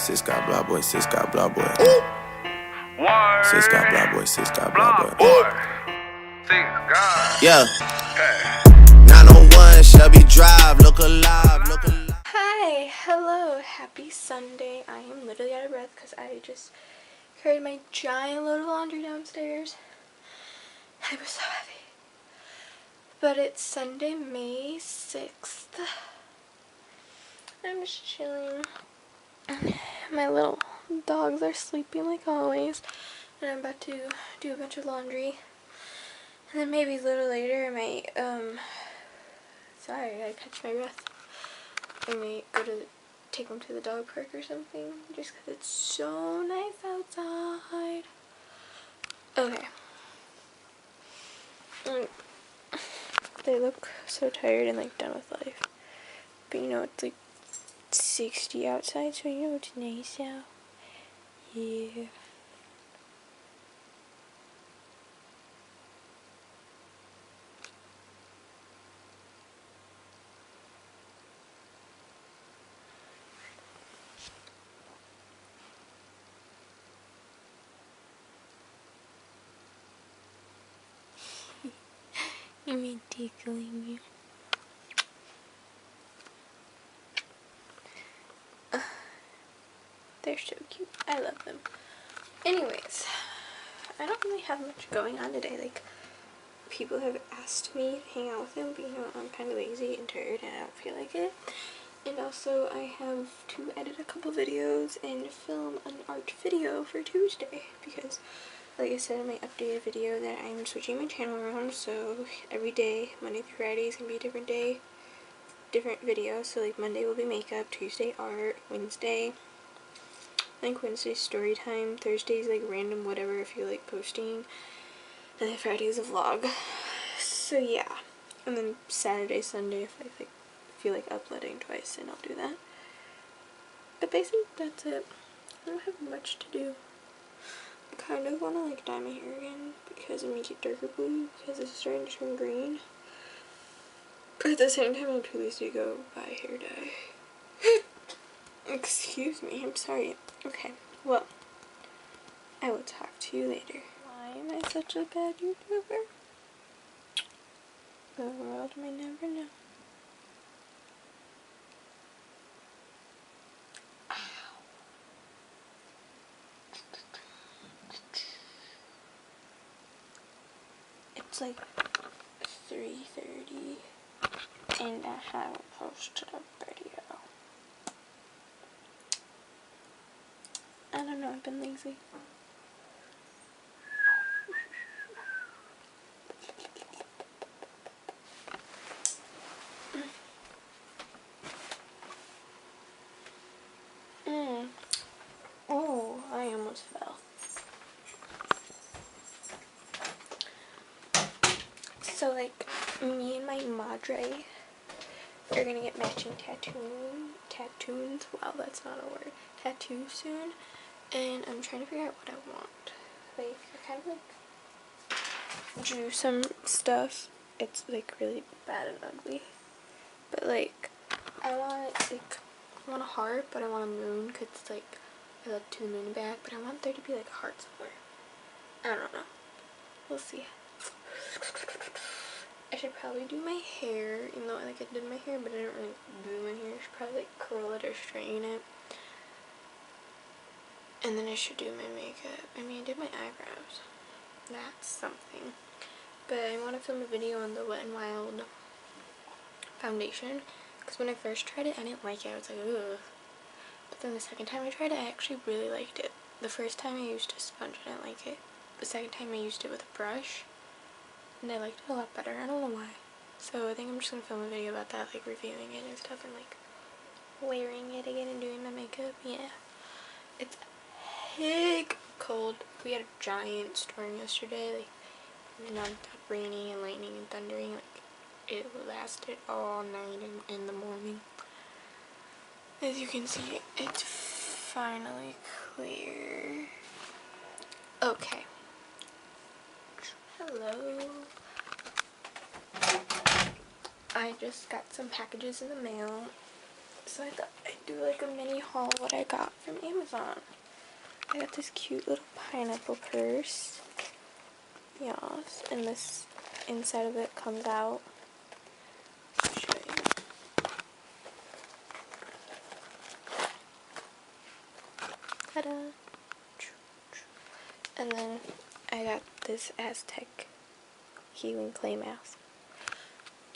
sis got blah boy, sis got blah boy. Sis got blah boy, sis got blah boy. Yeah. 901 Shelby Drive, look alive, look alive. Hi, hello, happy Sunday. I am literally out of breath because I just carried my giant load of laundry downstairs. It was so heavy. But it's Sunday, May 6th. I'm just chilling. My little dogs are sleeping like always. And I'm about to do a bunch of laundry. And then maybe a little later I might, sorry, I catch my breath. I might take them to the dog park or something. Just because it's so nice outside. Okay. They look so tired and like done with life. But you know, it's like 60 outside, so you know it's nice out. Yeah. You mean tickling you? They're so cute. I love them. Anyways, I don't really have much going on today. Like, people have asked me to hang out with them, but you know, I'm kind of lazy and tired and I don't feel like it. And also, I have to edit a couple videos and film an art video for Tuesday because, like I said in my updated video, that I'm switching my channel around, so every day, Monday through Friday, is going to be a different day, different video. So like Monday will be makeup, Tuesday art, Wednesday, I think Wednesday's story time, Thursday's like random whatever I feel like posting, and then Friday's a vlog. So yeah, and then Saturday, Sunday if I feel like uploading twice, then I'll do that. But basically that's it. I don't have much to do. I kind of want to like dye my hair again because and make it darker blue because it's starting to turn green. But at the same time I'm too lazy to go buy hair dye. Excuse me, I'm sorry. Okay, well, I will talk to you later. Why am I such a bad YouTuber? The world may never know. It's like 3:30 and I haven't posted a video. I don't know, I've been lazy. Oh, I almost fell. So like, me and my madre are gonna get matching tattoos. Wow, that's not a word. Tattoos soon. And I'm trying to figure out what I want. Like, I kind of like drew some stuff. It's like really bad and ugly. But like, I want a heart, but I want a moon because it's like, I love to the moon and back. But I want there to be like a heart somewhere. I don't know. We'll see. I should probably do my hair, even though like I did my hair, but I didn't really do my hair. I should probably like curl it or straighten it. And then I should do my makeup. I mean, I did my eyebrows. That's something. But I want to film a video on the Wet n Wild foundation. Because when I first tried it, I didn't like it. I was like, ugh. But then the second time I tried it, I actually really liked it. The first time I used a sponge, I didn't like it. The second time I used it with a brush, and I liked it a lot better. I don't know why. So I think I'm just going to film a video about that, like reviewing it and stuff, and like wearing it again and doing my makeup. Yeah. It's heck cold. We had a giant storm yesterday, like non-stop raining and lightning and thundering. Like it lasted all night and in the morning. As you can see, it's finally clear. Okay. Hello. I just got some packages in the mail, so I thought I'd do like a mini haul what I got from Amazon. I got this cute little pineapple purse. Yes, and this inside of it comes out. I'll show you. Ta-da! And then I got this Aztec healing clay mask.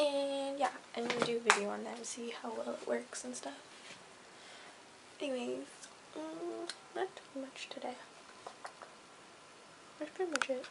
And yeah, I'm gonna do a video on that and see how well it works and stuff. Anyways, not too much today. That's pretty much it.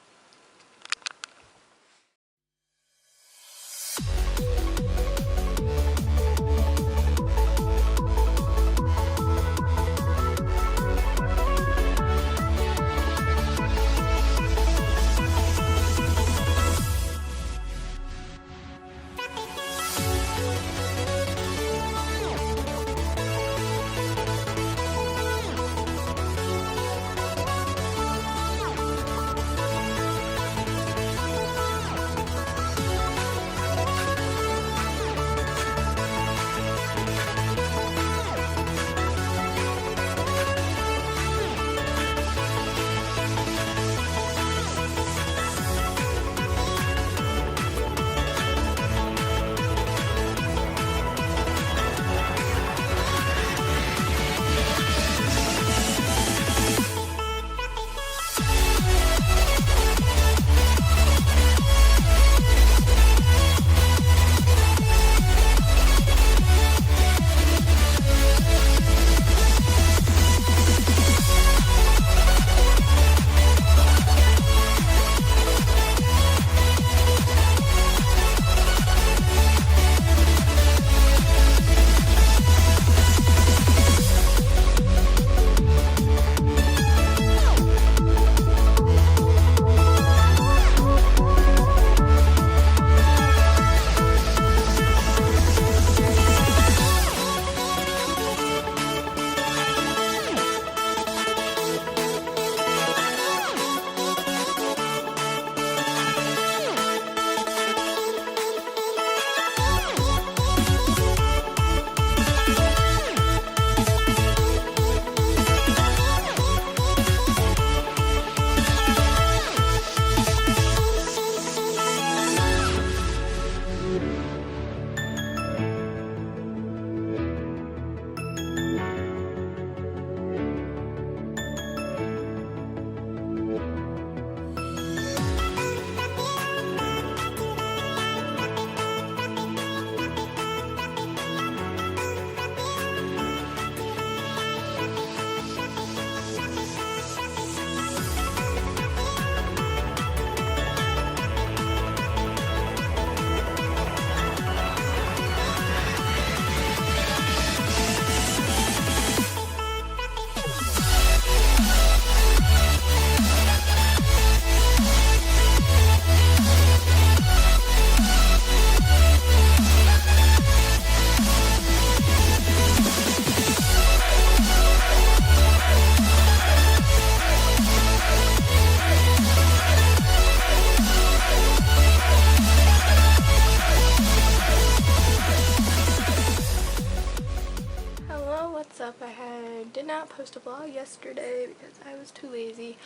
Did not post a vlog yesterday because I was too lazy.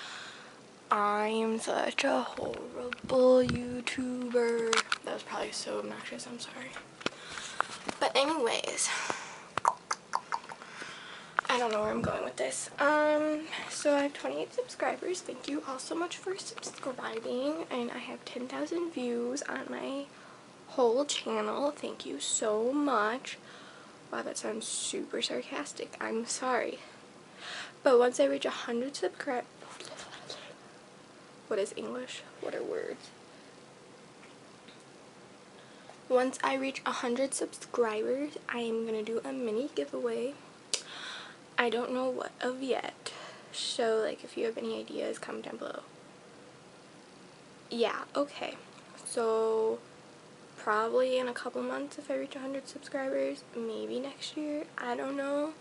I am such a horrible YouTuber. That was probably so obnoxious, I'm sorry. But anyways, I don't know where I'm going with this. So I have 28 subscribers. Thank you all so much for subscribing. And I have 10,000 views on my whole channel. Thank you so much. Wow, that sounds super sarcastic. I'm sorry. But once I reach 100 subscribers... What is English? What are words? Once I reach 100 subscribers, I am going to do a mini giveaway. I don't know what of yet. So, like, if you have any ideas, comment down below. Yeah, okay. So... probably in a couple months if I reach 100 subscribers, maybe next year, I don't know.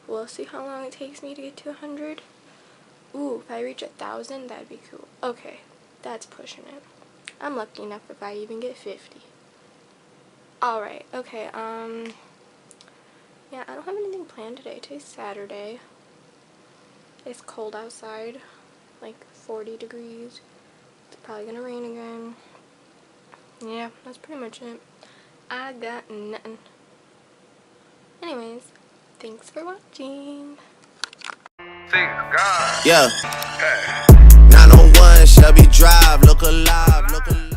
We'll see how long it takes me to get to 100. Ooh, if I reach 1,000, that'd be cool. Okay, that's pushing it. I'm lucky enough if I even get 50. Alright, okay, yeah, I don't have anything planned today. Today's Saturday. It's cold outside, like 40 degrees. It's probably gonna rain again. Yeah, that's pretty much it. I got nothing. Anyways, thanks for watching. Thank God. Yeah. Hey. 901 Shelby Drive. Look alive. Look alive.